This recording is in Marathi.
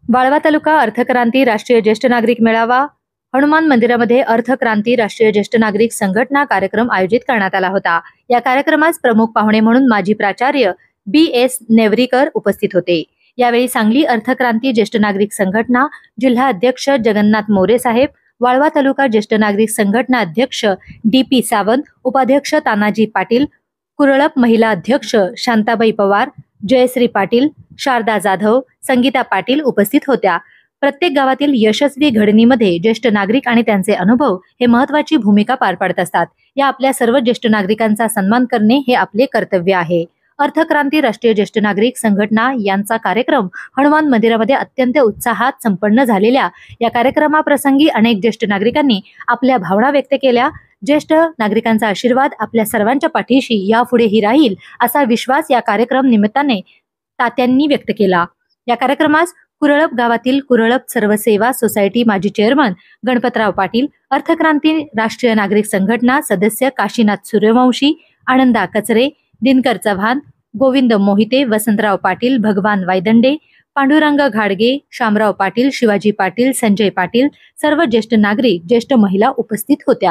वाळवा तालुका अर्थक्रांती राष्ट्रीय ज्येष्ठ नागरिक मेळावा हनुमान मंदिरामध्ये अर्थक्रांती राष्ट्रीय ज्येष्ठ नागरिक संघटना कार्यक्रम आयोजित करण्यात आला होता। या कार्यक्रमास प्रमुख पाहुणे म्हणून माजी प्राचार्य BS नेवरीकर उपस्थित होते। यावेळी सांगली अर्थक्रांती ज्येष्ठ नागरिक संघटना जिल्हा अध्यक्ष जगन्नाथ मोरे साहेब, वाळवा तालुका ज्येष्ठ नागरिक संघटना अध्यक्ष DP सावंत, उपाध्यक्ष तानाजी पाटील, कुरळप महिला अध्यक्ष शांताबाई पवार, जयश्री पाटील, शारदा जाधव, संगीता पाटील उपस्थित होत्या। प्रत्येक गावातील यशस्वी घडणीमध्ये ज्येष्ठ नागरिक आणि त्यांचे अनुभव हे महत्त्वाची भूमिका पार पाडत असतात। या आपल्या सर्व ज्येष्ठ नागरिकांचा सन्मान करणे हे आपले कर्तव्य आहे। अर्थक्रांती राष्ट्रीय ज्येष्ठ नागरिक संघटना यांचा कार्यक्रम हनुमान मंदिरामध्ये अत्यंत उत्साहात संपन्न झालेल्या या कार्यक्रमाप्रसंगी अनेक ज्येष्ठ नागरिकांनी आपल्या भावना व्यक्त केल्या। ज्येष्ठ नागरिकांचा आशीर्वाद आपल्या सर्वांच्या पाठीशी यापुढेही राहील असा विश्वास या कार्यक्रम निमित्ताने तात्यांनी व्यक्त केला। या कार्यक्रमास कुरळप गावातील कुरळप सर्वसेवा सोसायटी माजी चेअरमन गणपतराव पाटील, अर्थक्रांती राष्ट्रीय नागरिक संघटना सदस्य काशीनाथ सूर्यवंशी, आनंदा कचरे, दिनकर चव्हाण, गोविंद मोहिते, वसंतराव पाटील, भगवान वायदंडे, पांडुरंग घाडगे, शामराव पाटील, शिवाजी पाटील, संजय पाटील, सर्व ज्येष्ठ नागरिक, ज्येष्ठ महिला उपस्थित होत्या।